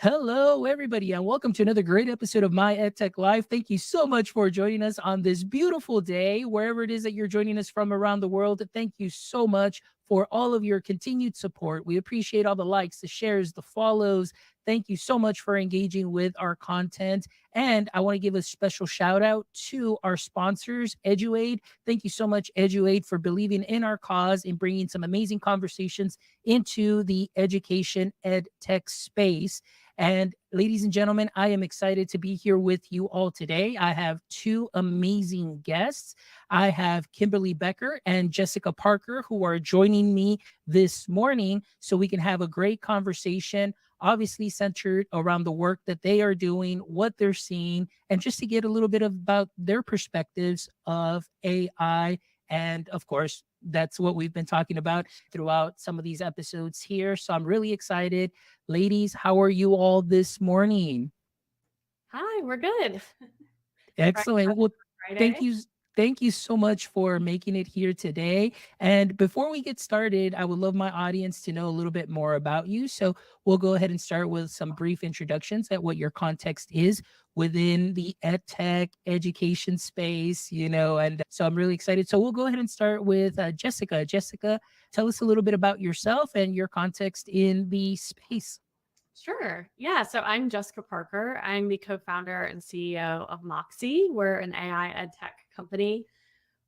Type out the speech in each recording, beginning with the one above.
Hello, everybody, and welcome to another great episode of My EdTech Life. Thank you so much for joining us on this beautiful day, wherever it is that you're joining us from around the world. Thank you so much for all of your continued support. We appreciate all the likes, the shares, the follows. Thank you so much for engaging with our content. And I want to give a special shout out to our sponsors, EduAid. Thank you so much, EduAid, for believing in our cause and bringing some amazing conversations into the education ed tech space. And ladies and gentlemen, I am excited to be here with you all today. I have two amazing guests. I have Kimberly Becker and Jessica Parker, who are joining me this morning so we can have a great conversation, obviously centered around the work that they are doing, what they're seeing, and just to get a little bit about their perspectives of AI. And of course, that's what we've been talking about throughout some of these episodes here. So I'm really excited. Ladies, how are you all this morning? Hi, we're good. Excellent. Well, thank Friday. you. Thank you so much for making it here today. And before we get started, I would love my audience to know a little bit more about you. So we'll go ahead and start with some brief introductions at what your context is within the ed tech education space, and so I'm really excited. So we'll go ahead and start with Jessica. Jessica, tell us a little bit about yourself and your context in the space. Sure. Yeah. So I'm Jessica Parker. I'm the co founder and CEO of Moxie. We're an AI ed tech company.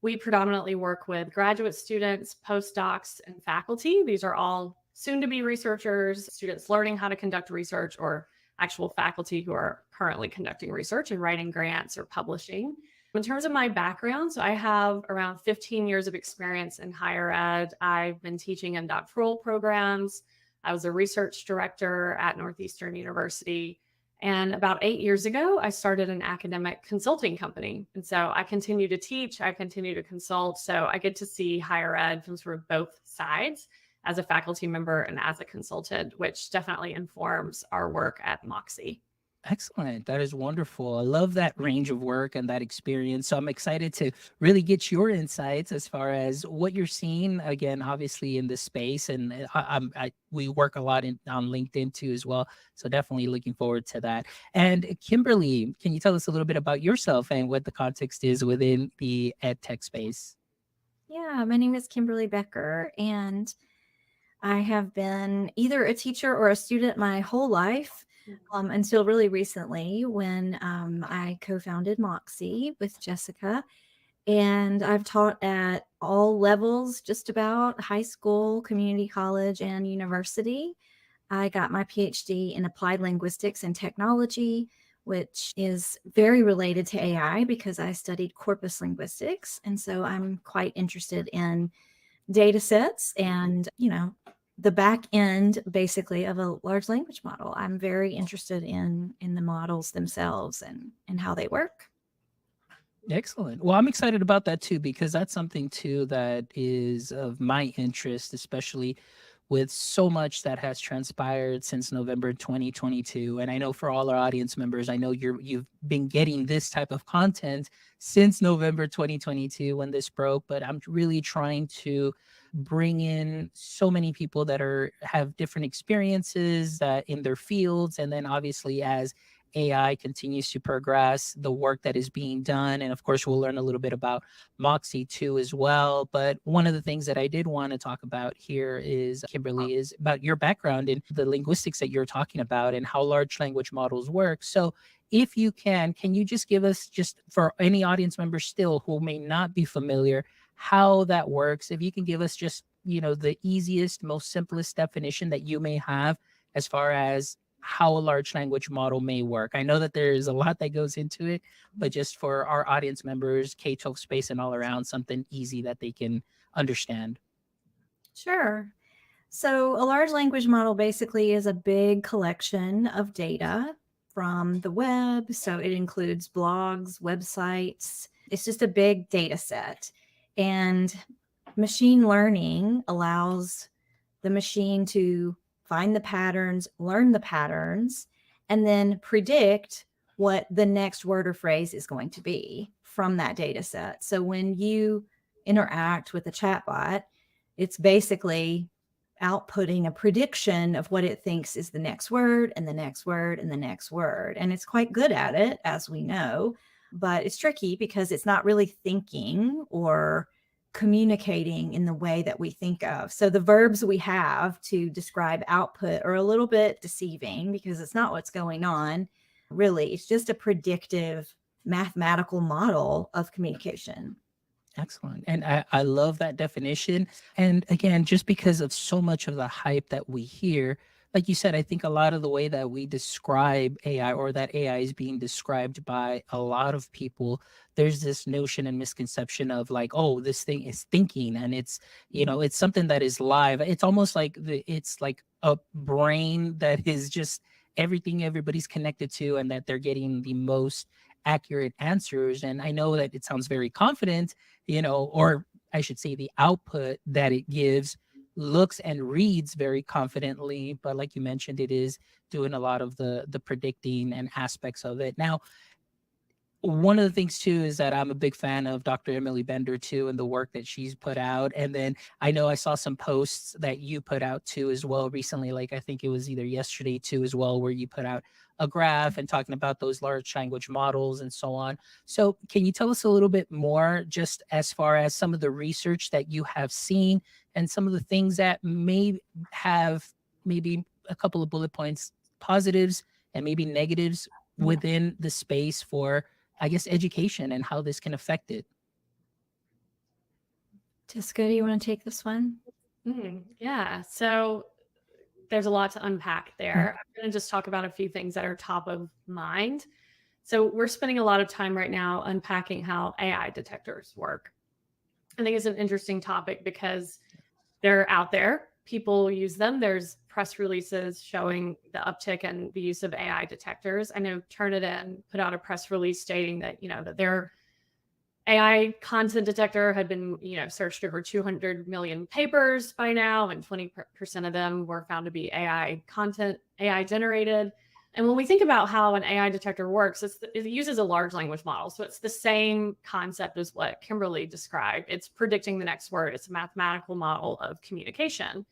We predominantly work with graduate students, postdocs, and faculty. These are all soon to be researchers, students learning how to conduct research, or actual faculty who are currently conducting research and writing grants or publishing. In terms of my background, so I have around 15 years of experience in higher ed. I've been teaching in doctoral programs. I was a research director at Northeastern University. And about 8 years ago, I started an academic consulting company. And so I continue to teach, I continue to consult. So I get to see higher ed from sort of both sides as a faculty member and as a consultant, which definitely informs our work at Moxie. Excellent. That is wonderful. I love that range of work and that experience. So I'm excited to really get your insights as far as what you're seeing again, obviously in this space. And we work a lot on LinkedIn too as well. So definitely looking forward to that. And Kimberly, can you tell us a little bit about yourself and what the context is within the ed tech space? Yeah, my name is Kimberly Becker, and I have been either a teacher or a student my whole life until really recently when I co founded Moxie with Jessica. And I've taught at all levels, just about high school, community college, and university. I got my PhD in applied linguistics and technology, which is very related to AI because I studied corpus linguistics. And so I'm quite interested in data sets and, the back end basically of a large language model. I'm very interested in the models themselves and how they work. Excellent. Well, I'm excited about that too, because that's something too that is of my interest, especially with so much that has transpired since November 2022. And I know for all our audience members, I know you've been getting this type of content since November 2022 when this broke, but I'm really trying to bring in so many people that have different experiences in their fields, and then obviously as AI continues to progress, the work that is being done. And of course, we'll learn a little bit about Moxie too as well. But one of the things that I did want to talk about here is, Kimberly, is about your background in the linguistics that you're talking about and how large language models work. So if you can you just give us, just for any audience members still who may not be familiar, how that works? If you can give us just, the easiest, most simplest definition that you may have as far as how a large language model may work. I know that there's a lot that goes into it, but just for our audience members, K-12 space and all around, something easy that they can understand. Sure. So, a large language model basically is a big collection of data from the web. So, it includes blogs, websites. It's just a big data set. And machine learning allows the machine to find the patterns, learn the patterns, and then predict what the next word or phrase is going to be from that data set. So, when you interact with a chatbot, it's basically outputting a prediction of what it thinks is the next word and the next word and the next word. And it's quite good at it, as we know, but it's tricky because it's not really thinking or communicating in the way that we think of. So the verbs we have to describe output are a little bit deceiving because it's not what's going on. Really, it's just a predictive mathematical model of communication. Excellent. And I love that definition. And again, just because of so much of the hype that we hear, like you said, I think a lot of the way that we describe AI, or that AI is being described by a lot of people, there's this notion and misconception of like, oh, this thing is thinking, and it's, it's something that is live. It's almost like it's like a brain that is just everything everybody's connected to, and that they're getting the most accurate answers. And I know that it sounds very confident, or I should say the output that it gives looks and reads very confidently, but like you mentioned, it is doing a lot of the predicting and aspects of it. Now, one of the things too is that I'm a big fan of Dr. Emily Bender too, and the work that she's put out. And then I know I saw some posts that you put out too as well recently, like I think it was either yesterday too as well, where you put out a graph and talking about those large language models and so on. So can you tell us a little bit more just as far as some of the research that you have seen and some of the things that may have maybe a couple of bullet points, positives and maybe negatives within the space for, I guess, education and how this can affect it? Jessica, do you want to take this one? Yeah. So there's a lot to unpack there. I'm going to just talk about a few things that are top of mind. So we're spending a lot of time right now unpacking how AI detectors work. I think it's an interesting topic because they're out there. People use them. There's press releases showing the uptick in the use of AI detectors. I know Turnitin put out a press release stating that, that their AI content detector had been, searched over 200 million papers by now, and 20% of them were found to be AI content, AI generated. And when we think about how an AI detector works, it uses a large language model. So it's the same concept as what Kimberly described. It's predicting the next word. It's a mathematical model of communication.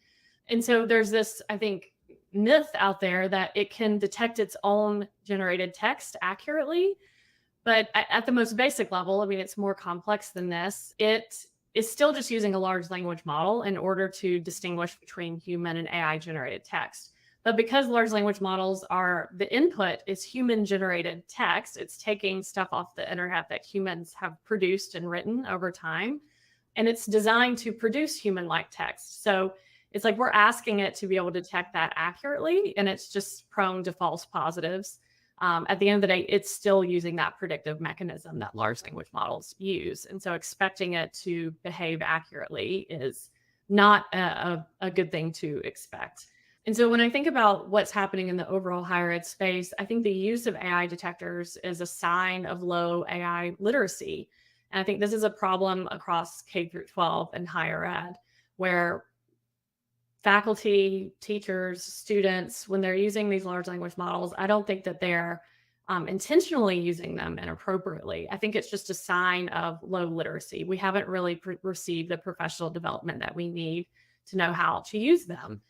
And so there's this, I think, myth out there that it can detect its own generated text accurately. But at the most basic level, I mean, it's more complex than this. It is still just using a large language model in order to distinguish between human and AI generated text. But because large language models the input is human generated text, it's taking stuff off the internet that humans have produced and written over time. And it's designed to produce human-like text. So it's like we're asking it to be able to detect that accurately, and it's just prone to false positives. At the end of the day, it's still using that predictive mechanism that large language models use. And so expecting it to behave accurately is not a good thing to expect. And so when I think about what's happening in the overall higher ed space, I think the use of AI detectors is a sign of low AI literacy. And I think this is a problem across K through 12 and higher ed, where faculty, teachers, students, when they're using these large language models, I don't think that they're intentionally using them inappropriately. I think it's just a sign of low literacy. We haven't really received the professional development that we need to know how to use them.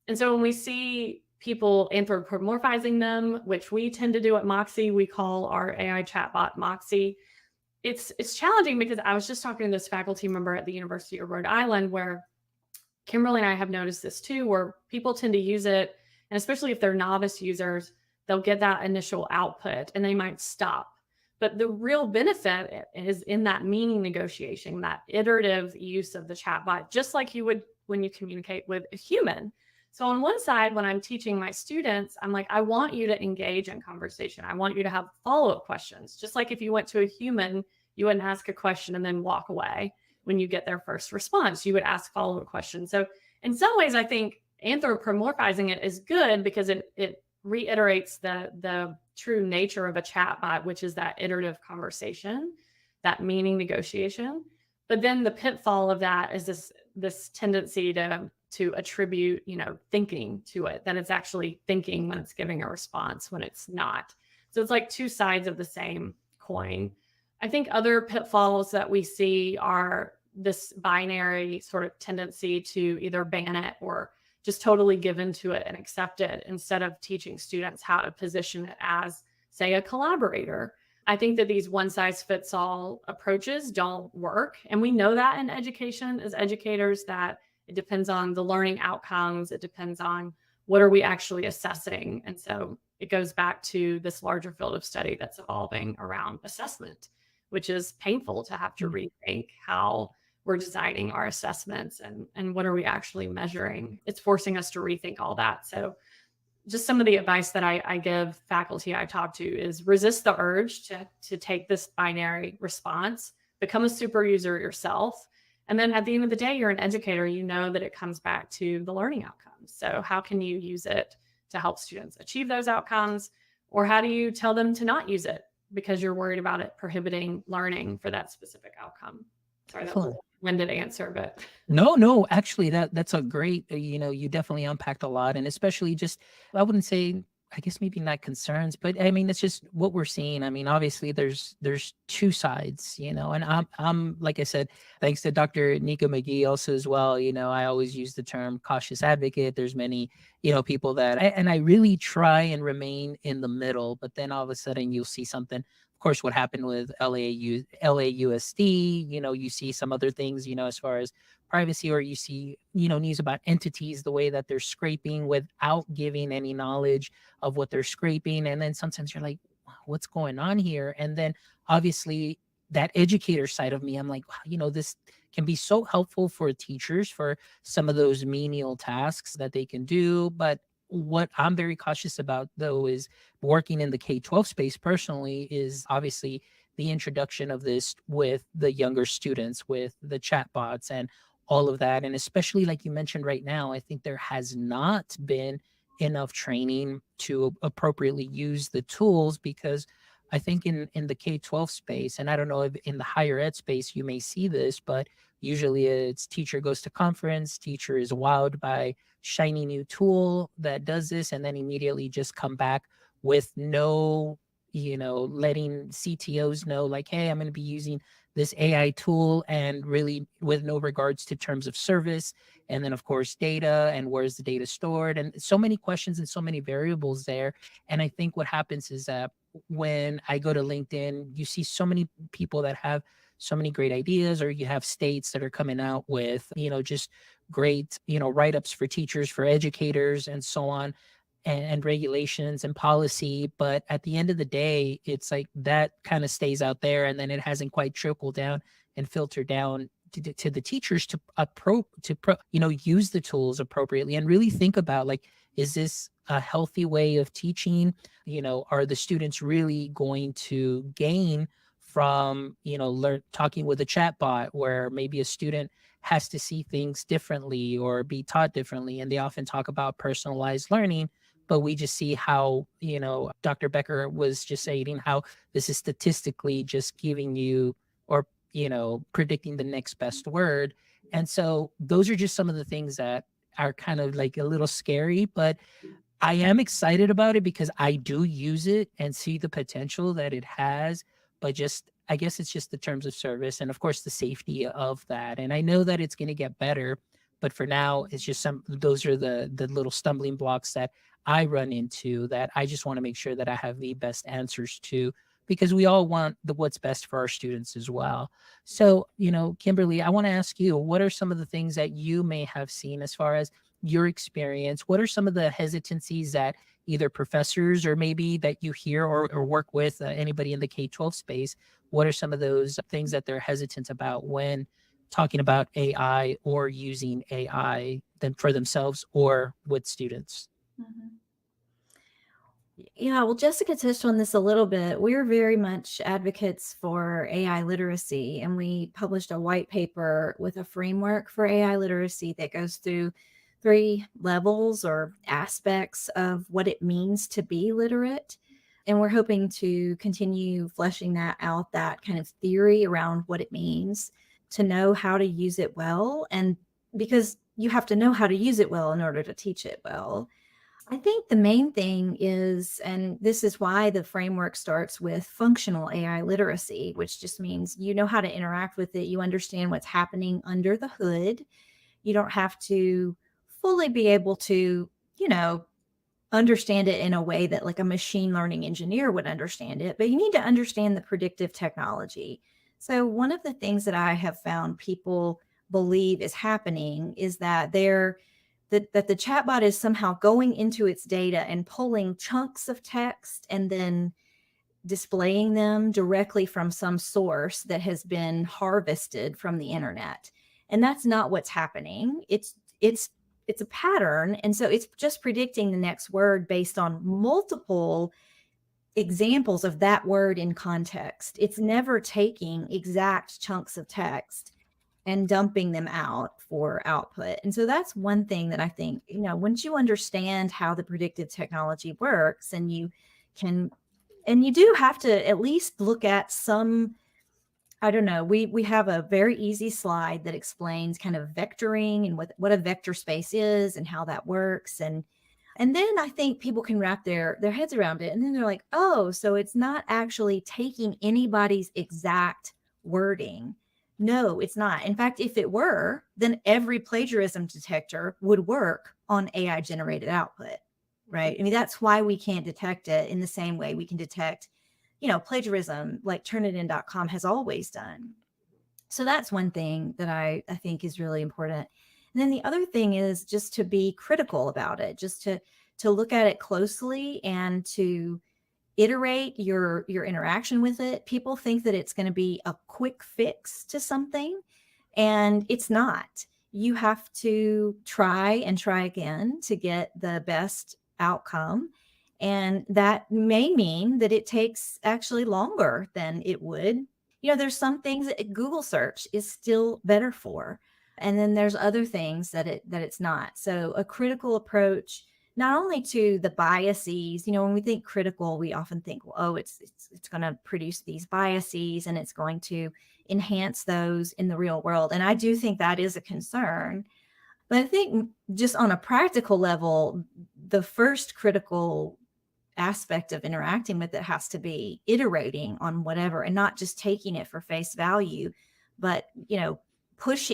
And so when we see people anthropomorphizing them, which we tend to do at Moxie, we call our AI chatbot Moxie. It's challenging because I was just talking to this faculty member at the University of Rhode Island, where Kimberly and I have noticed this too, where people tend to use it, and especially if they're novice users, they'll get that initial output and they might stop. But the real benefit is in that meaning negotiation, that iterative use of the chatbot, just like you would when you communicate with a human. So on one side, when I'm teaching my students, I'm like, I want you to engage in conversation. I want you to have follow-up questions. Just like if you went to a human, you wouldn't ask a question and then walk away. When you get their first response, you would ask follow-up questions. So in some ways, I think anthropomorphizing it is good because it reiterates the true nature of a chatbot, which is that iterative conversation, that meaning negotiation. But then the pitfall of that is this tendency to attribute, thinking to it, that it's actually thinking when it's giving a response, when it's not. So it's like two sides of the same coin. I think other pitfalls that we see are this binary sort of tendency to either ban it or just totally give into it and accept it instead of teaching students how to position it as, say, a collaborator. I think that these one size fits all approaches don't work. And we know that in education as educators, that it depends on the learning outcomes. It depends on what are we actually assessing. And so it goes back to this larger field of study that's evolving around assessment, which is painful to have to rethink how we're designing our assessments and what are we actually measuring. It's forcing us to rethink all that. So just some of the advice that I give faculty I talk to is resist the urge to take this binary response, become a super user yourself. And then at the end of the day, you're an educator, you know that it comes back to the learning outcomes. So how can you use it to help students achieve those outcomes? Or how do you tell them to not use it because you're worried about it prohibiting learning for that specific outcome? Sorry, that was a long-winded answer, but No, actually that's a great, you definitely unpacked a lot, and especially just, I wouldn't say, I guess maybe not concerns, but I mean, it's just what we're seeing. I mean, obviously there's two sides, and I'm like I said, thanks to Dr. Nika McGee also as well, I always use the term cautious advocate. There's many, people that, and I really try and remain in the middle, but then all of a sudden you'll see something. Of course, what happened with LAUSD, you see some other things, as far as privacy, or you see, news about entities, the way that they're scraping without giving any knowledge of what they're scraping. And then sometimes you're like, what's going on here? And then obviously that educator side of me, I'm like, wow, this can be so helpful for teachers for some of those menial tasks that they can do. But what I'm very cautious about, though, is working in the K-12 space personally, is obviously the introduction of this with the younger students, with the chatbots and all of that. And especially like you mentioned right now, I think there has not been enough training to appropriately use the tools, because I think in the K-12 space, and I don't know if in the higher ed space you may see this, but usually it's teacher goes to conference, teacher is wowed by shiny new tool that does this, and then immediately just come back with no, letting CTOs know like, hey, I'm going to be using this AI tool, and really with no regards to terms of service. And then of course, data, and where's the data stored, and so many questions and so many variables there. And I think what happens is that when I go to LinkedIn, you see so many people that have so many great ideas, or you have states that are coming out with, just great, write-ups for teachers, for educators, and so on, and regulations and policy. But at the end of the day, it's like that kind of stays out there, and then it hasn't quite trickled down and filtered down to the teachers to use the tools appropriately, and really think about, like, is this a healthy way of teaching? Are the students really going to gain from, talking with a chatbot, where maybe a student has to see things differently or be taught differently? And they often talk about personalized learning, but we just see how, Dr. Becker was just saying how this is statistically just giving you, or, predicting the next best word. And so those are just some of the things that are kind of like a little scary, but I am excited about it because I do use it and see the potential that it has. But just, I guess it's just the terms of service, and of course the safety of that. And I know that it's going to get better, but for now it's just those are the little stumbling blocks that I run into, that I just want to make sure that I have the best answers to, because we all want what's best for our students as well. So, Kimberly, I want to ask you, what are some of the things that you may have seen as far as your experience? What are some of the hesitancies that either professors, or maybe that you hear, or work with anybody in the K-12 space? What are some of those things that they're hesitant about when talking about AI, or using AI then for themselves or with students? Mhm. Yeah, well, Jessica touched on this a little bit. We're very much advocates for AI literacy, and we published a white paper with a framework for AI literacy that goes through 3 levels or aspects of what it means to be literate. And we're hoping to continue fleshing that out, that kind of theory around what it means to know how to use it well. And because you have to know how to use it well in order to teach it well. I think the main thing is, and this is why the framework starts with functional AI literacy, which just means you know how to interact with it, you understand what's happening under the hood. You don't have to fully be able to, understand it in a way that like a machine learning engineer would understand it, but you need to understand the predictive technology. So one of the things that I have found people believe is happening is that that the chatbot is somehow going into its data and pulling chunks of text and then displaying them directly from some source that has been harvested from the internet. And that's not what's happening. It's a pattern, and so it's just predicting the next word based on multiple examples of that word in context. It's never taking exact chunks of text and dumping them out for output. And so that's one thing that I think, once you understand how the predictive technology works, and you can, and you do have to at least look at some, I don't know, we have a very easy slide that explains kind of vectoring and what a vector space is and how that works. And then I think people can wrap their heads around it. And then they're like, oh, so it's not actually taking anybody's exact wording. No, it's not. In fact, if it were, then every plagiarism detector would work on AI generated output, right? I mean, that's why we can't detect it in the same way we can detect, plagiarism like Turnitin.com has always done. So that's one thing that I think is really important. And then the other thing is just to be critical about it, just to look at it closely and to iterate your interaction with it. People think that it's going to be a quick fix to something, and it's not. You have to try and try again to get the best outcome. And that may mean that it takes actually longer than it would. There's some things that Google search is still better for. And then there's other things that it's not. So a critical approach, not only to the biases, when we think critical, we often think, well, oh, it's going to produce these biases and it's going to enhance those in the real world. And I do think that is a concern. But I think just on a practical level, the first critical aspect of interacting with it has to be iterating on whatever, and not just taking it for face value, but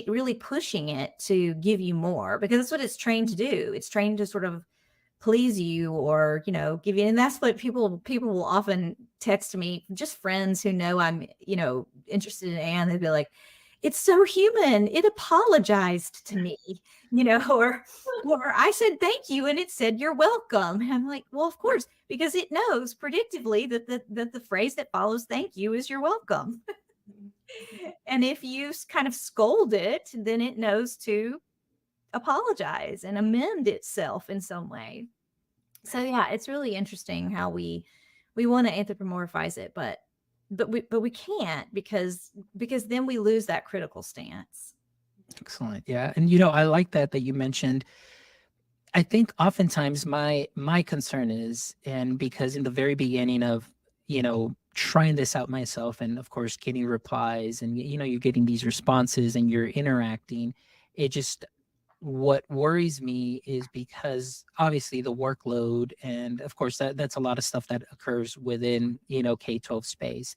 really pushing it to give you more, because that's what it's trained to do. It's trained to sort of please you, or give you. And that's what people will often text me, just friends who know I'm interested in AI, and they'd be like, it's so human, it apologized to me, or I said thank you and it said you're welcome. And I'm like, well, of course, because it knows predictively that the phrase that follows thank you is you're welcome. And if you kind of scold it, then it knows to apologize and amend itself in some way. So yeah, it's really interesting how we want to anthropomorphize it, but we can't, because then we lose that critical stance. Excellent. Yeah. And I like that you mentioned, I think oftentimes my concern is, and because in the very beginning of, trying this out myself, and of course getting replies, and you're getting these responses and you're interacting, it just, what worries me is because obviously the workload, and of course that's a lot of stuff that occurs within, K-12 space.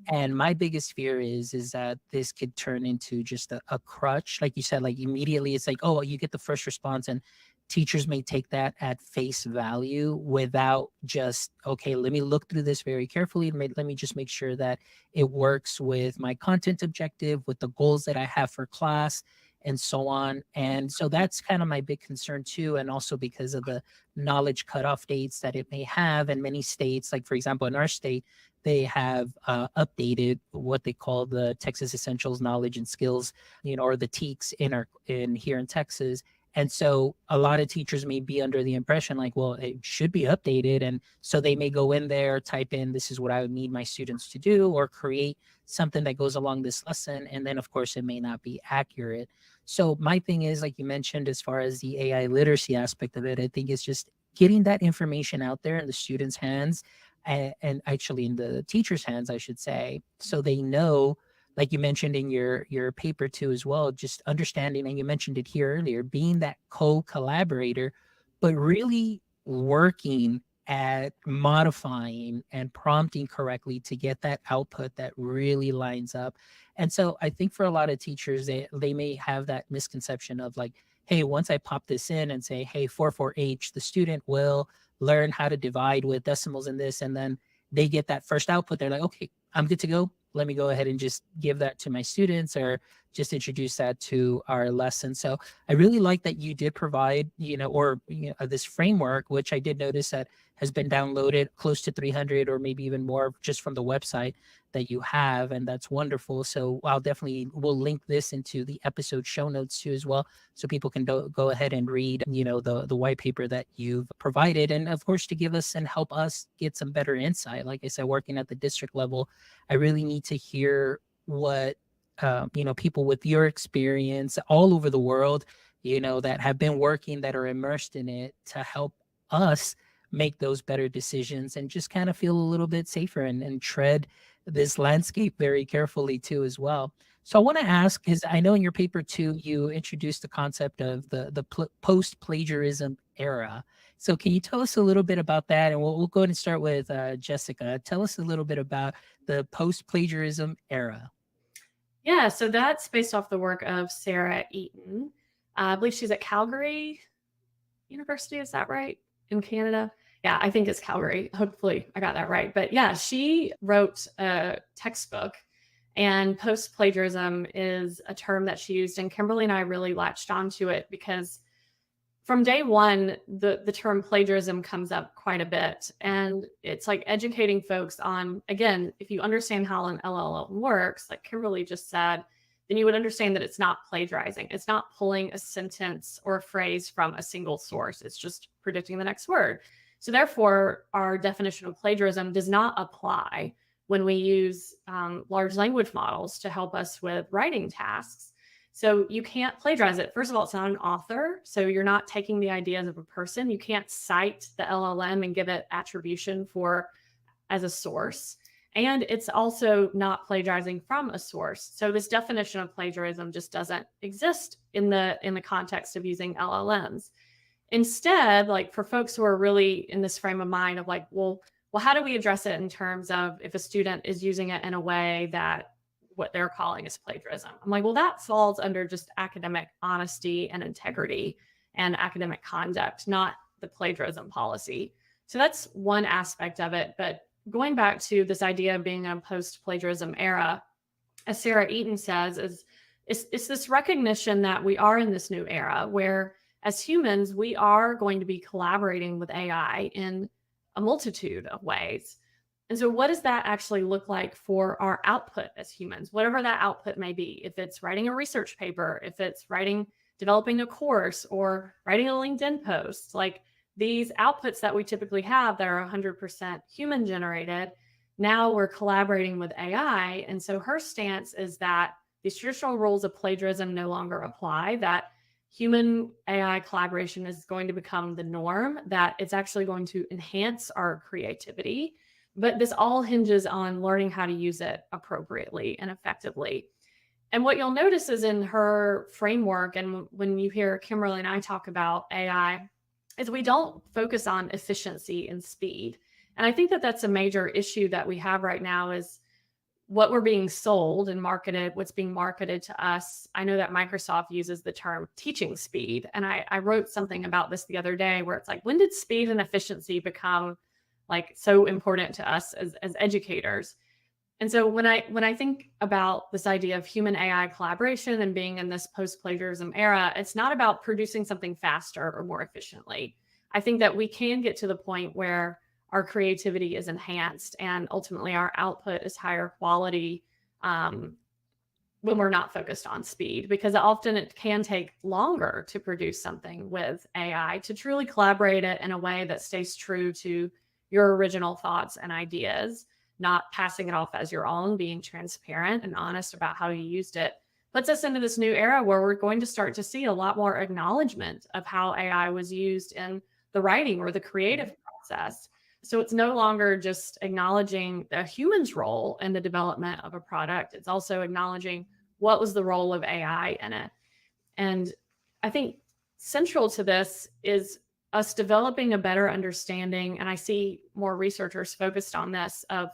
And my biggest fear is that this could turn into just a crutch. Like you said, like immediately it's like, oh, you get the first response, and teachers may take that at face value without just, okay, let me look through this very carefully. Let me just make sure that it works with my content objective, with the goals that I have for class, and so on. And so that's kind of my big concern too. And also because of the knowledge cutoff dates that it may have in many states, like for example, in our state, they have updated what they call the Texas Essentials Knowledge and Skills, or the TEKS in here in Texas. And so a lot of teachers may be under the impression like, well, it should be updated. And so they may go in there, type in, this is what I would need my students to do, or create something that goes along this lesson. And then of course it may not be accurate. So my thing is, like you mentioned, as far as the AI literacy aspect of it, I think it's just getting that information out there in the students' hands, and actually in the teacher's hands, I should say, so they know, like you mentioned in your paper too as well, just understanding, and you mentioned it here earlier, being that co-collaborator, but really working at modifying and prompting correctly to get that output that really lines up. And so I think for a lot of teachers, they may have that misconception of like, hey, once I pop this in and say, hey, 44H, the student will learn how to divide with decimals in this, and then they get that first output, they're like, okay, I'm good to go. Let me go ahead and just give that to my students, or just introduce that to our lesson. So I really like that you did provide, this framework, which I did notice that has been downloaded close to 300 or maybe even more just from the website that you have. And that's wonderful. So we'll link this into the episode show notes too as well, so people can go ahead and read, the white paper that you've provided. And of course, to give us and help us get some better insight. Like I said, working at the district level, I really need to hear what people with your experience all over the world, that have been working, that are immersed in it, to help us make those better decisions and just kind of feel a little bit safer, and tread this landscape very carefully too as well. So I want to ask, because I know in your paper too, you introduced the concept of the post-plagiarism era. So can you tell us a little bit about that? And we'll go ahead and start with Jessica. Tell us a little bit about the post-plagiarism era. Yeah, so that's based off the work of Sarah Eaton. I believe she's at Calgary University. Is that right? In Canada? Yeah, I think it's Calgary. Hopefully I got that right. But yeah, she wrote a textbook, and post-plagiarism is a term that she used. And Kimberly and I really latched onto it because from day one, the term plagiarism comes up quite a bit. And it's like educating folks on, again, if you understand how an LLM works, like Kimberly just said, then you would understand that it's not plagiarizing. It's not pulling a sentence or a phrase from a single source. It's just predicting the next word. So therefore, our definition of plagiarism does not apply when we use large language models to help us with writing tasks. So you can't plagiarize it. First of all, it's not an author. So you're not taking the ideas of a person. You can't cite the LLM and give it attribution as a source. And it's also not plagiarizing from a source. So this definition of plagiarism just doesn't exist in the context of using LLMs. Instead, like for folks who are really in this frame of mind of like, well, how do we address it in terms of if a student is using it in a way that what they're calling is plagiarism? I'm like, well, that falls under just academic honesty and integrity and academic conduct, not the plagiarism policy. So that's one aspect of it. But going back to this idea of being in a post-plagiarism era, as Sarah Eaton says, it's this recognition that we are in this new era where as humans, we are going to be collaborating with AI in a multitude of ways. And so what does that actually look like for our output as humans, whatever that output may be? If it's writing a research paper, if it's developing a course, or writing a LinkedIn post, like these outputs that we typically have that are 100% human generated, now we're collaborating with AI. And so her stance is that these traditional rules of plagiarism no longer apply, that human AI collaboration is going to become the norm, that it's actually going to enhance our creativity. But this all hinges on learning how to use it appropriately and effectively. And what you'll notice is in her framework, and when you hear Kimberly and I talk about AI, is we don't focus on efficiency and speed. And I think that that's a major issue that we have right now is what we're being sold and marketed, what's being marketed to us. I know that Microsoft uses the term teaching speed. And I wrote something about this the other day where it's like, when did speed and efficiency become like so important to us as educators? And so when I think about this idea of human AI collaboration and being in this post-plagiarism era, it's not about producing something faster or more efficiently. I think that we can get to the point where our creativity is enhanced and ultimately our output is higher quality when we're not focused on speed, because often it can take longer to produce something with AI, to truly collaborate it in a way that stays true to your original thoughts and ideas, not passing it off as your own, being transparent and honest about how you used it, puts us into this new era where we're going to start to see a lot more acknowledgement of how AI was used in the writing or the creative process. So it's no longer just acknowledging the human's role in the development of a product. It's also acknowledging what was the role of AI in it. And I think central to this is us developing a better understanding, and I see more researchers focused on this, of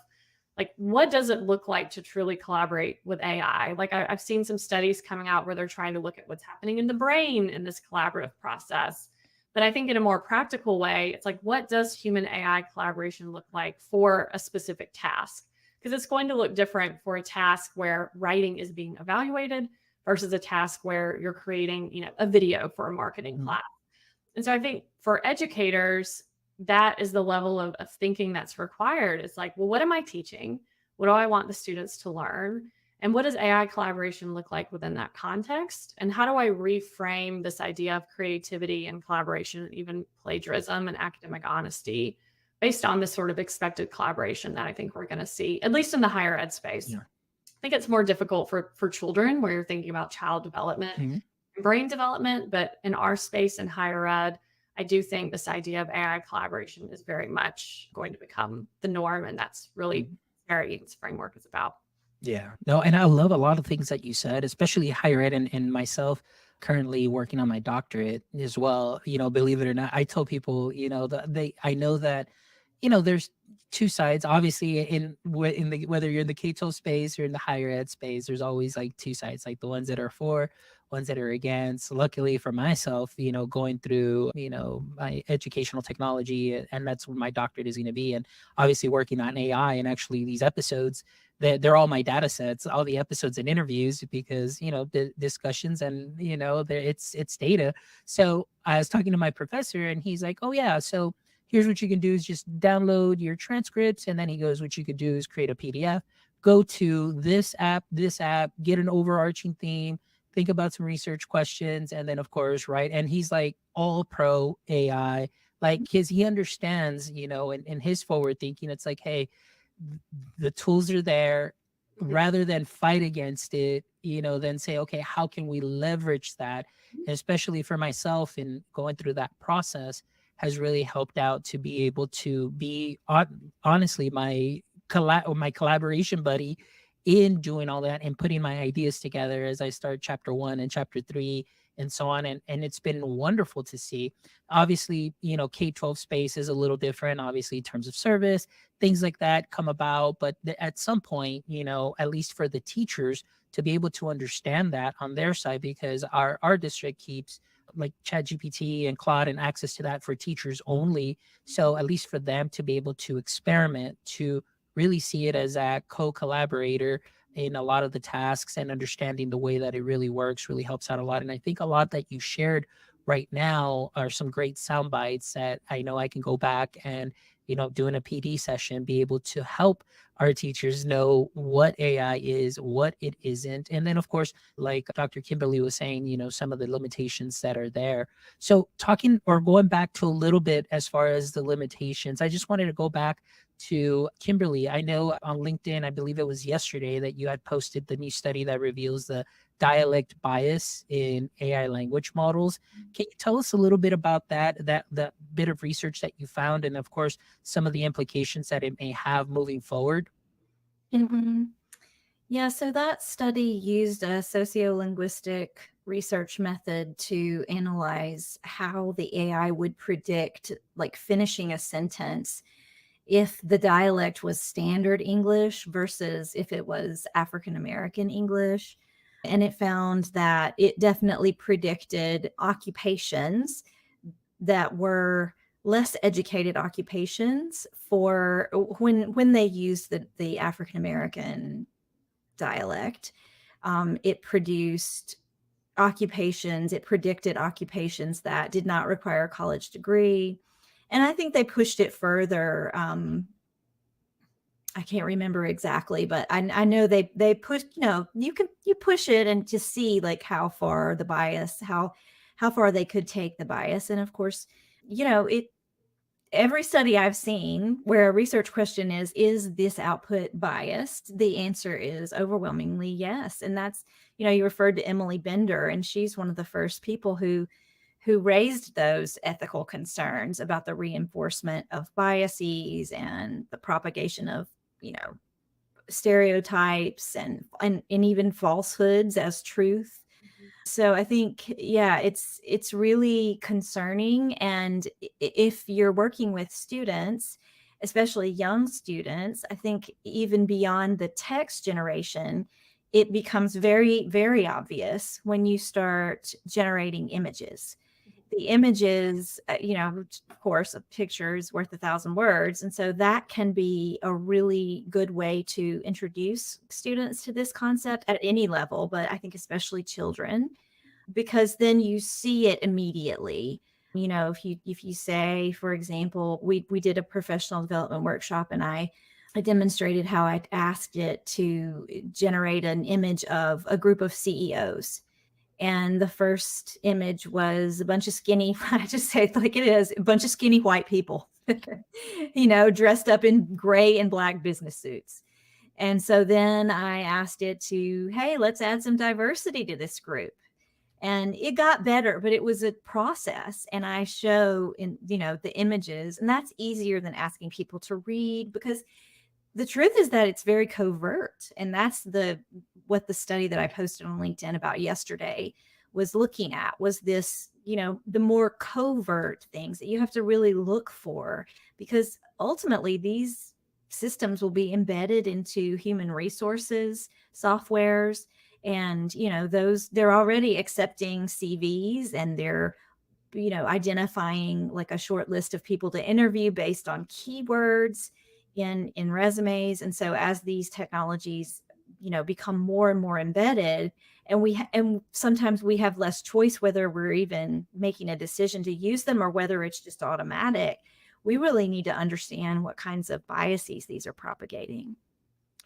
like, what does it look like to truly collaborate with AI? Like, I've seen some studies coming out where they're trying to look at what's happening in the brain in this collaborative process. But I think in a more practical way, it's like, what does human AI collaboration look like for a specific task? Because it's going to look different for a task where writing is being evaluated versus a task where you're creating, a video for a marketing Mhm. class. And so I think for educators, that is the level of thinking that's required. It's like, well, what am I teaching? What do I want the students to learn? And what does AI collaboration look like within that context? And how do I reframe this idea of creativity and collaboration, and even plagiarism and academic honesty based on this sort of expected collaboration that I think we're going to see, at least in the higher ed space? Yeah. I think it's more difficult for children where you're thinking about child development Mhm. brain development, but in our space in higher ed, I do think this idea of AI collaboration is very much going to become the norm. And that's really Mhm. very Eaton's framework is about. Yeah. No, and I love a lot of things that you said, especially higher ed and myself currently working on my doctorate as well. Believe it or not, I tell people, I know that, there's two sides. Obviously, in the whether you're in the K-12 space or in the higher ed space, there's always like two sides, like the ones that are for, ones that are against. Luckily for myself, going through, my educational technology, and that's what my doctorate is going to be. And obviously working on AI, and actually these episodes, they're all my data sets, all the episodes and interviews, because the discussions, and it's data. So I was talking to my professor, and he's like, oh yeah, so here's what you can do is just download your transcripts, and then he goes, what you could do is create a PDF, go to this app, get an overarching theme, think about some research questions, and then of course write. And he's like all pro AI, like, because he understands, and his forward thinking, it's like, hey, the tools are there. Rather than fight against it, then say, okay, how can we leverage that? And especially for myself, in going through that process, has really helped out to be able to be honestly my collaboration buddy in doing all that and putting my ideas together as I start chapter 1 and chapter 3 and so on. And it's been wonderful to see. Obviously, K-12 space is a little different, obviously, in terms of service, things like that come about. But at some point, at least for the teachers to be able to understand that on their side, because our district keeps like ChatGPT and Claude and access to that for teachers only. So at least for them to be able to experiment, to really see it as a co-collaborator in a lot of the tasks, and understanding the way that it really works really helps out a lot. And I think a lot that you shared right now are some great sound bites that I know I can go back and, doing a PD session, be able to help our teachers know what AI is, what it isn't. And then, of course, like Dr. Kimberly was saying, some of the limitations that are there. So, talking or going back to a little bit as far as the limitations, I just wanted to go back to Kimberly. I know on LinkedIn, I believe it was yesterday, that you had posted the new study that reveals the dialect bias in AI language models. Can you tell us a little bit about that bit of research that you found, and of course some of the implications that it may have moving forward? Mhm. Yeah, so that study used a sociolinguistic research method to analyze how the AI would predict, like, finishing a sentence if the dialect was standard English versus if it was African American English. And it found that it definitely predicted occupations that were less educated occupations for when they used the African American dialect. It produced occupations, it predicted occupations that did not require a college degree. And I think they pushed it further. I can't remember exactly, but I know they pushed, you push it and just see like how far the bias, how far they could take the bias. And of course, it every study I've seen where a research question is this output biased? The answer is overwhelmingly yes. And that's, you referred to Emily Bender, and she's one of the first people who raised those ethical concerns about the reinforcement of biases and the propagation of, stereotypes and even falsehoods as truth. So I think, yeah, it's really concerning. And if you're working with students, especially young students, I think even beyond the text generation, it becomes very, very obvious when you start generating images. The images, of course, a picture is worth 1,000 words. And so that can be a really good way to introduce students to this concept at any level, but I think especially children, because then you see it immediately. If you say, for example, we did a professional development workshop, and I demonstrated how I asked it to generate an image of a group of CEOs. And the first image was a bunch of skinny, I just say it like it is, a bunch of skinny white people, dressed up in gray and black business suits. And so then I asked it to, hey, let's add some diversity to this group. And it got better, but it was a process. And I show in, the images, and that's easier than asking people to read, because the truth is that it's very covert. And that's what the study that I posted on LinkedIn about yesterday was looking at, was this, the more covert things that you have to really look for, because ultimately these systems will be embedded into human resources, softwares, and, they're already accepting CVs, and they're identifying like a short list of people to interview based on keywords in resumes. And so as these technologies become more and more embedded, and sometimes we have less choice whether we're even making a decision to use them or whether it's just automatic, we really need to understand what kinds of biases these are propagating.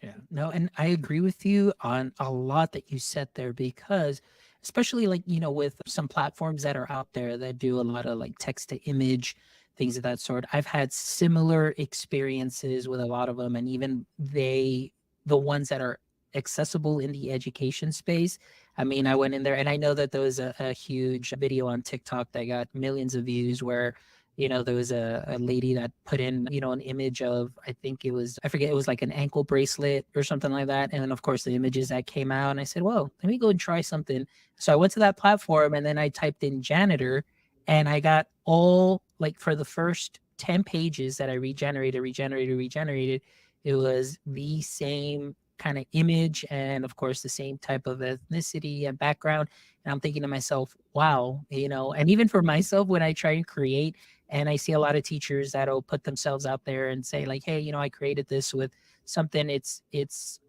Yeah, no, and I agree with you on a lot that you said there, because especially like, with some platforms that are out there that do a lot of like text to image, things of that sort. I've had similar experiences with a lot of them, and even the ones that are accessible in the education space. I mean, I went in there, and I know that there was a huge video on TikTok that got millions of views where there was a lady that put in, an image of, I think it was, I forget, it was like an ankle bracelet or something like that. And then, of course, the images that came out, and I said, whoa, let me go and try something. So I went to that platform, and then I typed in janitor, and I got all, like, for the first 10 pages that I regenerated, it was the same kind of image, and of course the same type of ethnicity and background. And I'm thinking to myself, wow, and even for myself, when I try and create, and I see a lot of teachers that'll put themselves out there and say like, hey, I created this with something. It's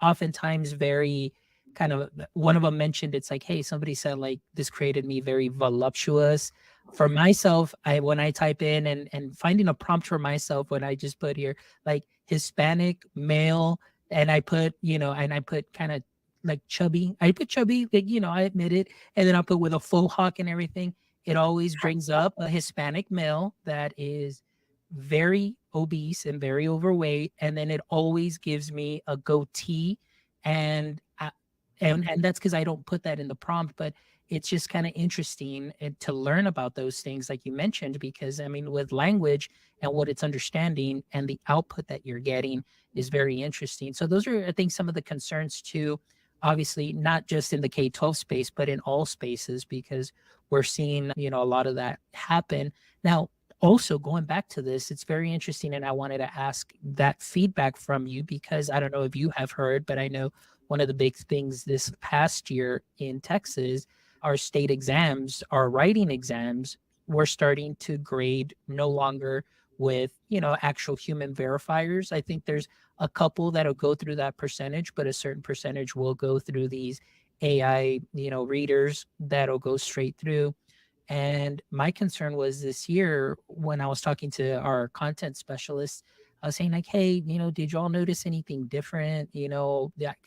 oftentimes very kind of, one of them mentioned, it's like, hey, somebody said like, this created me very voluptuous. For myself, when I type in and finding a prompt for myself, when I just put here like Hispanic male, and I put, and I put kind of like chubby, like, I admit it. And then I'll put with a faux hawk and everything. It always brings up a Hispanic male that is very obese and very overweight. And then it always gives me a goatee. And and that's because I don't put that in the prompt, but it's just kind of interesting to learn about those things like you mentioned, because I mean, with language and what it's understanding and the output that you're getting is very interesting. So those are, I think, some of the concerns too, obviously not just in the K-12 space, but in all spaces, because we're seeing, a lot of that happen. Now, also going back to this, it's very interesting. And I wanted to ask that feedback from you, because I don't know if you have heard, but I know one of the big things this past year in Texas, our state exams, our writing exams, we're starting to grade no longer with, actual human verifiers. I think there's a couple that'll go through that percentage, but a certain percentage will go through these AI, readers that'll go straight through. And my concern was this year when I was talking to our content specialist, I was saying like, hey, did y'all notice anything different?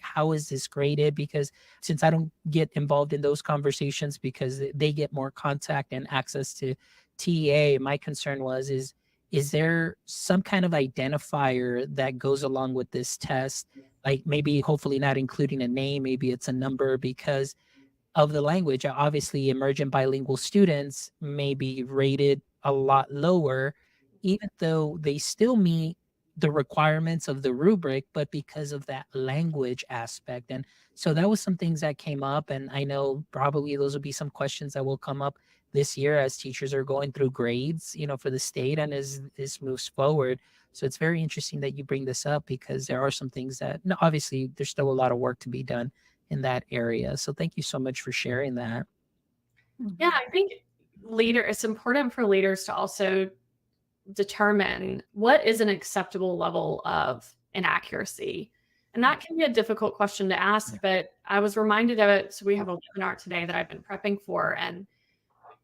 How is this graded? Because since I don't get involved in those conversations because they get more contact and access to TEA, my concern is there some kind of identifier that goes along with this test? Like maybe hopefully not including a name, maybe it's a number, because of the language. Obviously, emergent bilingual students may be rated a lot lower, even though they still meet the requirements of the rubric, but because of that language aspect. And so that was some things that came up. And I know probably those will be some questions that will come up this year as teachers are going through grades, for the state and as this moves forward. So it's very interesting that you bring this up, because there are some things that, no, obviously there's still a lot of work to be done in that area. So thank you so much for sharing that. Yeah, I think it's important for leaders to also determine what is an acceptable level of inaccuracy. And that can be a difficult question to ask, but I was reminded of it. So we have a webinar today that I've been prepping for. And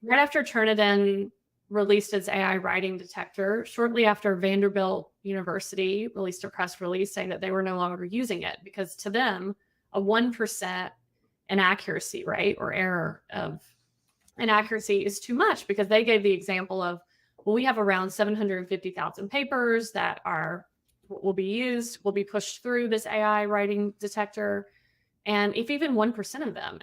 right after Turnitin released its AI writing detector, shortly after Vanderbilt University released a press release saying that they were no longer using it, because to them, a 1% inaccuracy rate or error of inaccuracy is too much, because they gave the example of, well, we have around 750,000 papers that will be pushed through this AI writing detector. And if even 1% of them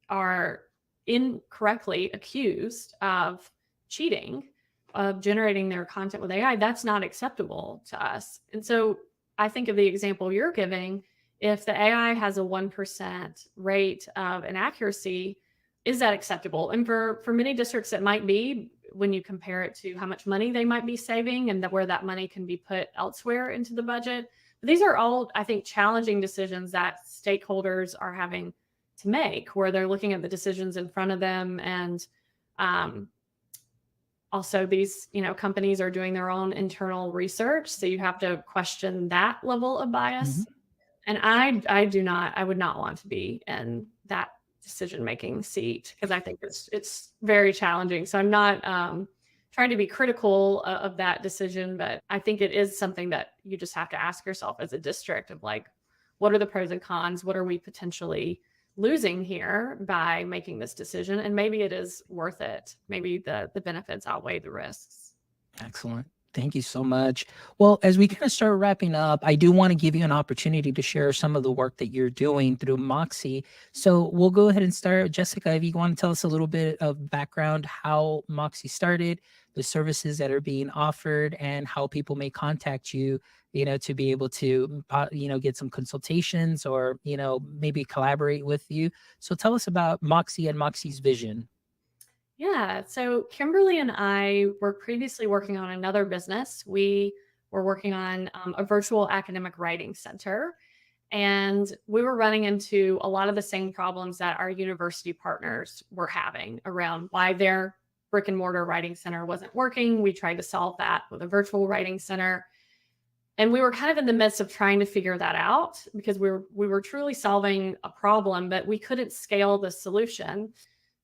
are incorrectly accused of cheating, of generating their content with AI, that's not acceptable to us. And so I think of the example you're giving. If the AI has a 1% rate of inaccuracy, is that acceptable? And for many districts, it might be, when you compare it to how much money they might be saving and where that money can be put elsewhere into the budget. But these are all, I think, challenging decisions that stakeholders are having to make, where they're looking at the decisions in front of them. And also these, companies are doing their own internal research. So you have to question that level of bias. And I would not want to be in that decision-making seat, because I think it's very challenging. So I'm not trying to be critical of that decision, but I think it is something that you just have to ask yourself as a district of, like, what are the pros and cons? What are we potentially losing here by making this decision? And maybe it is worth it. Maybe the benefits outweigh the risks. Excellent. Thank you so much. Well, as we kind of start wrapping up, I do want to give you an opportunity to share some of the work that you're doing through Moxie. So we'll go ahead and start. Jessica, if you want to tell us a little bit of background, how Moxie started, the services that are being offered, and how people may contact you, to be able to, get some consultations, or, maybe collaborate with you. So tell us about Moxie and Moxie's vision. Yeah. So Kimberly and I were previously working on another business. We were working on a virtual academic writing center. And we were running into a lot of the same problems that our university partners were having around why their brick and mortar writing center wasn't working. We tried to solve that with a virtual writing center. And we were kind of in the midst of trying to figure that out, because we were truly solving a problem, but we couldn't scale the solution.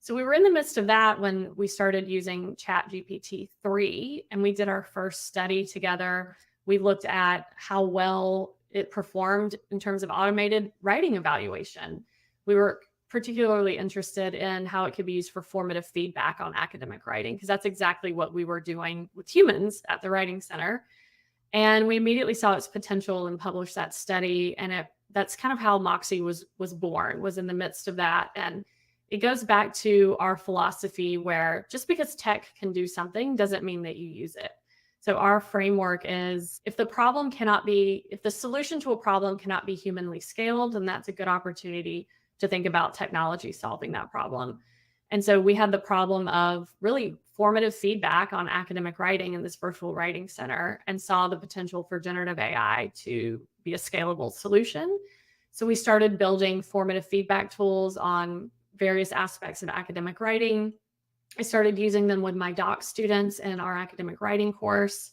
So we were in the midst of that when we started using ChatGPT-3, and we did our first study together. We looked at how well it performed in terms of automated writing evaluation. We were particularly interested in how it could be used for formative feedback on academic writing, because that's exactly what we were doing with humans at the Writing Center. And we immediately saw its potential and published that study. And that's kind of how Moxie was born, was in the midst of that. And it goes back to our philosophy, where just because tech can do something doesn't mean that you use it. So our framework is, if the solution to a problem cannot be humanly scaled, then that's a good opportunity to think about technology solving that problem. And so we had the problem of really formative feedback on academic writing in this virtual writing center, and saw the potential for generative AI to be a scalable solution. So we started building formative feedback tools on various aspects of academic writing. I started using them with my doc students in our academic writing course,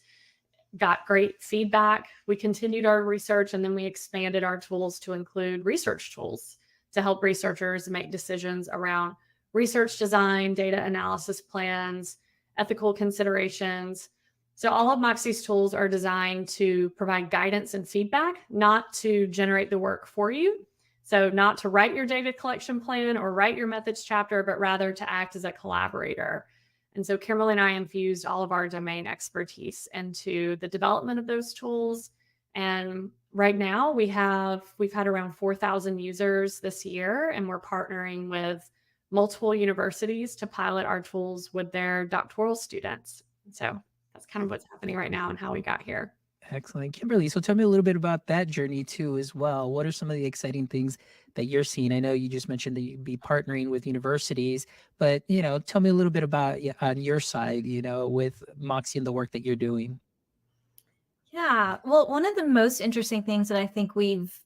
got great feedback. We continued our research, and then we expanded our tools to include research tools to help researchers make decisions around research design, data analysis plans, ethical considerations. So all of Moxie's tools are designed to provide guidance and feedback, not to generate the work for you. So not to write your data collection plan or write your methods chapter, but rather to act as a collaborator. And so Kimberly and I infused all of our domain expertise into the development of those tools. And right now we've had around 4,000 users this year, and we're partnering with multiple universities to pilot our tools with their doctoral students. So that's kind of what's happening right now and how we got here. Excellent. Kimberly, so tell me a little bit about that journey too as well. What are some of the exciting things that you're seeing? I know you just mentioned that you'd be partnering with universities, but tell me a little bit about on your side, with Moxie and the work that you're doing. Yeah. Well, one of the most interesting things that I think we've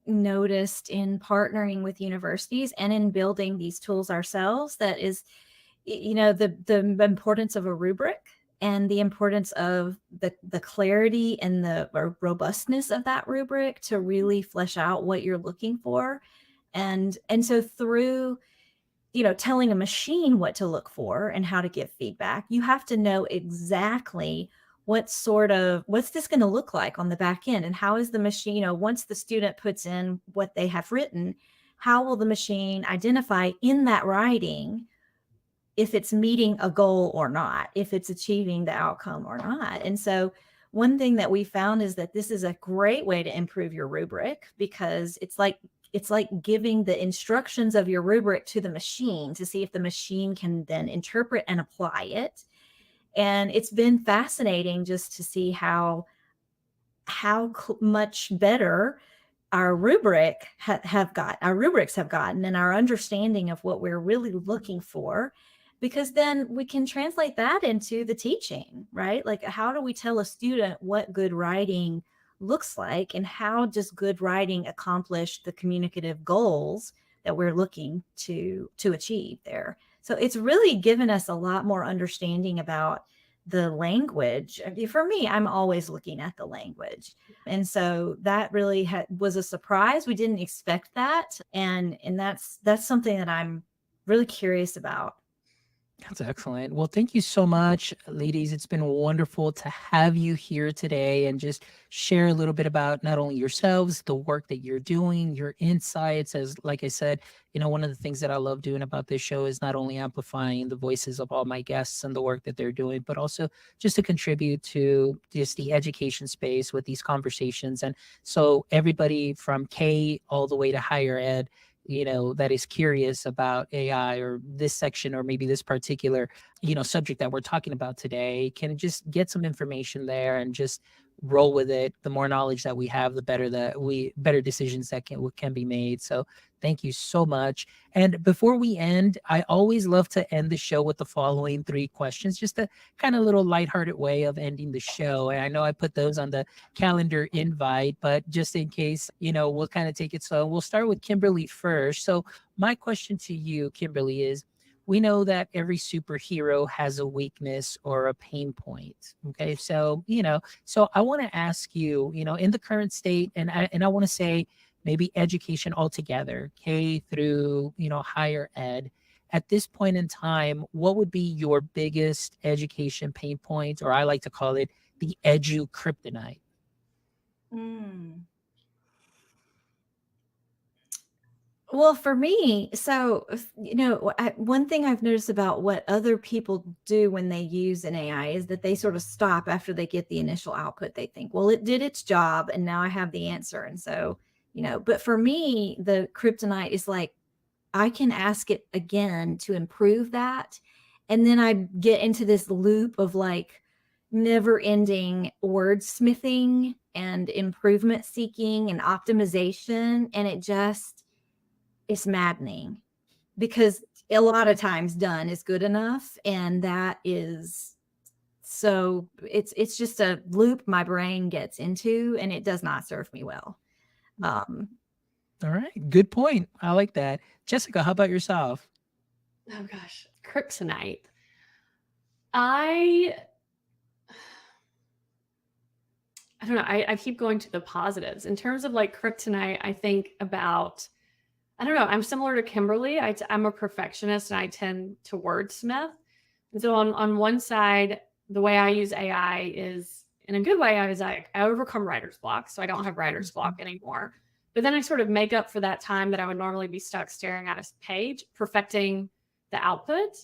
noticed in partnering with universities and in building these tools ourselves, that is, the importance of a rubric and the importance of the clarity and the robustness of that rubric to really flesh out what you're looking for. And so through telling a machine what to look for and how to give feedback, you have to know exactly what's this going to look like on the back end, and how is the machine, once the student puts in what they have written, how will the machine identify in that writing if it's meeting a goal or not, if it's achieving the outcome or not. And so one thing that we found is that this is a great way to improve your rubric, because it's like giving the instructions of your rubric to the machine to see if the machine can then interpret and apply it. And it's been fascinating just to see how much better our our rubrics have gotten, and our understanding of what we're really looking for, because then we can translate that into the teaching, right? Like, how do we tell a student what good writing looks like, and how does good writing accomplish the communicative goals that we're looking to achieve there? So it's really given us a lot more understanding about the language. I mean, for me, I'm always looking at the language. And so that really was a surprise. We didn't expect that. And that's something that I'm really curious about. That's excellent. Well, thank you so much, ladies. It's been wonderful to have you here today and just share a little bit about not only yourselves, the work that you're doing, your insights. As like I said, one of the things that I love doing about this show is not only amplifying the voices of all my guests and the work that they're doing, but also just to contribute to just the education space with these conversations. And so everybody from K all the way to higher ed, that is curious about AI or this section, or maybe this particular, subject that we're talking about today, can just get some information there and just roll with it. The more knowledge that we have, the better decisions that can be made. So thank you so much. And before we end, I always love to end the show with the following 3 questions, just a kind of little lighthearted way of ending the show. And I know I put those on the calendar invite, but just in case, we'll kind of take it slow. We'll start with Kimberly first. So my question to you, Kimberly, is, we know that every superhero has a weakness or a pain point. Okay. So, so I want to ask you, in the current state, and I want to say maybe education altogether, K through, higher ed, at this point in time, what would be your biggest education pain point, or I like to call it the EduKryptonite? Mm. Well, for me, so, one thing I've noticed about what other people do when they use an AI is that they sort of stop after they get the initial output. They think, well, it did its job and now I have the answer. And so, but for me, the kryptonite is like, I can ask it again to improve that. And then I get into this loop of like never ending wordsmithing and improvement seeking and optimization. And it's maddening, because a lot of times done is good enough. And that is, so it's just a loop my brain gets into, and it does not serve me well. Um, All right. Good point. I like that. Jessica, how about yourself? Oh gosh, kryptonite. I don't know. I keep going to the positives. In terms of like kryptonite, I think about, I don't know, I'm similar to Kimberly. I'm a perfectionist and I tend to wordsmith. And so on one side, the way I use AI is in a good way. I overcome writer's block. So I don't have writer's block anymore. But then I sort of make up for that time that I would normally be stuck staring at a page, perfecting the output.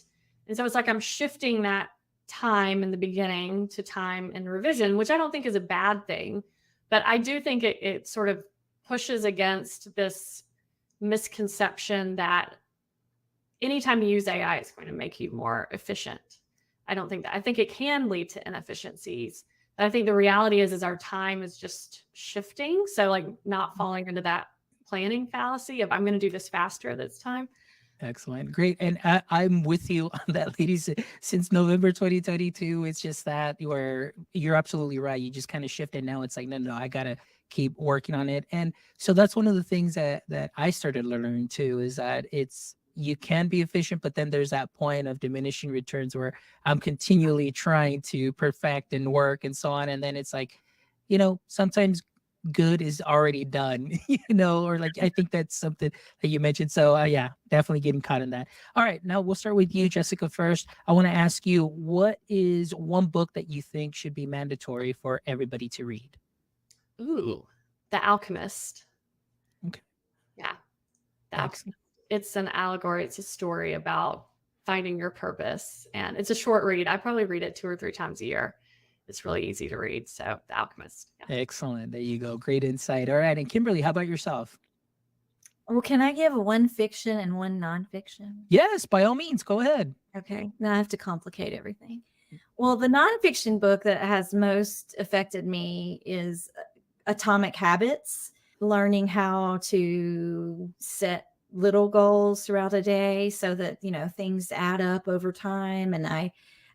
And so it's like I'm shifting that time in the beginning to time in revision, which I don't think is a bad thing. But I do think it sort of pushes against this misconception that anytime you use AI, it's going to make you more efficient. I don't think that. I think it can lead to inefficiencies. But I think the reality is our time is just shifting. So like not falling into that planning fallacy of I'm going to do this faster this time. Excellent. Great. And I'm with you on that, ladies. Since November 2022, it's just that you're absolutely right. You just kind of shifted. Now it's like, no, no, I got to keep working on it. And so that's one of the things that I started learning too, is that you can be efficient, but then there's that point of diminishing returns where I'm continually trying to perfect and work and so on. And then it's like, sometimes good is already done, or like, I think that's something that you mentioned. So yeah, definitely getting caught in that. All right, now we'll start with you, Jessica, first. I want to ask you, what is one book that you think should be mandatory for everybody to read? Ooh, The Alchemist. Okay. Yeah. The Excellent. Alchemist. It's an allegory. It's a story about finding your purpose. And it's a short read. I probably read it 2 or 3 times a year. It's really easy to read. So The Alchemist. Yeah. Excellent. There you go. Great insight. All right. And Kimberly, how about yourself? Well, can I give one fiction and one nonfiction? Yes, by all means, go ahead. Okay. Now I have to complicate everything. Well, the nonfiction book that has most affected me is Atomic Habits, learning how to set little goals throughout a day so that, things add up over time. And I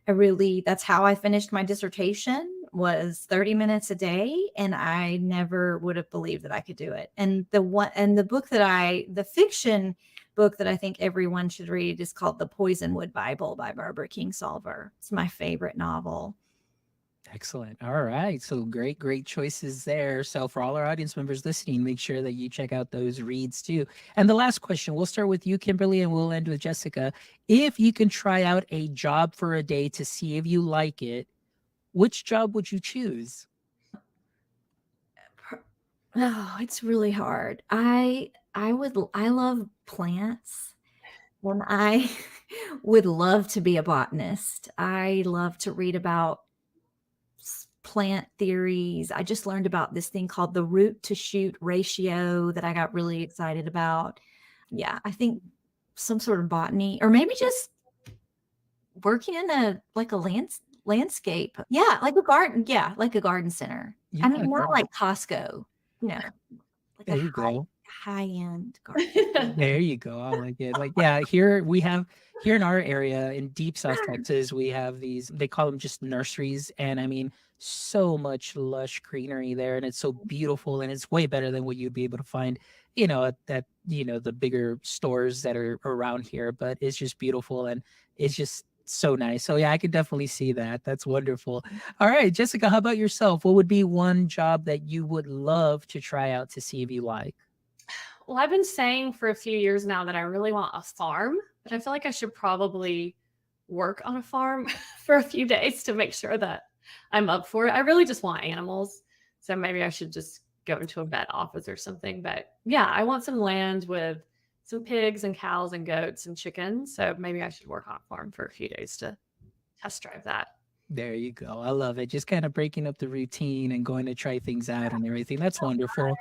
really, that's how I finished my dissertation, was 30 minutes a day. And I never would have believed that I could do it. And the fiction book that I think everyone should read is called The Poisonwood Bible by Barbara Kingsolver. It's my favorite novel. Excellent. All right. So great choices there. So for all our audience members listening, make sure that you check out those reads too. And the last question, we'll start with you, Kimberly, and we'll end with Jessica. If you can try out a job for a day to see if you like it, which job would you choose? Oh, it's really hard. I love plants, and I would love to be a botanist. I love to read about plant theories. I just learned about this thing called the root to shoot ratio that I got really excited about. Yeah, I think some sort of botany, or maybe just working in a landscape. Yeah, like a garden. Yeah, like a garden center. I mean, more like Costco, like There a you go. high-end garden. There you go. I like it. Like, yeah, here in our area in deep South Texas, we have these, they call them just nurseries. And I mean, so much lush greenery there. And it's so beautiful. And it's way better than what you'd be able to find, at the bigger stores that are around here. But it's just beautiful. And it's just so nice. So yeah, I could definitely see that. That's wonderful. All right, Jessica, how about yourself? What would be one job that you would love to try out to see if you like? Well, I've been saying for a few years now that I really want a farm, but I feel like I should probably work on a farm for a few days to make sure that I'm up for it. I really just want animals. So maybe I should just go into a vet office or something. But yeah, I want some land with some pigs and cows and goats and chickens. So maybe I should work on a farm for a few days to test drive that. There you go. I love it. Just kind of breaking up the routine and going to try things out and everything. That's wonderful.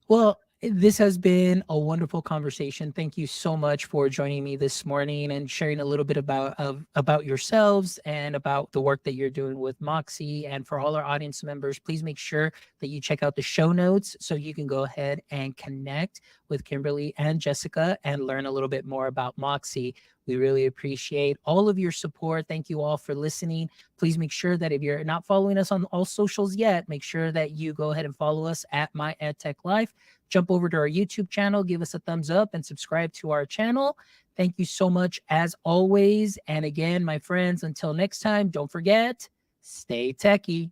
Well, this has been a wonderful conversation. Thank you so much for joining me this morning and sharing a little bit about yourselves and about the work that you're doing with Moxie. And for all our audience members, please make sure that you check out the show notes so you can go ahead and connect with Kimberly and Jessica and learn a little bit more about Moxie. We really appreciate all of your support. Thank you all for listening. Please make sure that if you're not following us on all socials yet, make sure that you go ahead and follow us at My EdTech Life. Jump over to our YouTube channel, give us a thumbs up, and subscribe to our channel. Thank you so much as always. And again, my friends, until next time, don't forget, stay techie.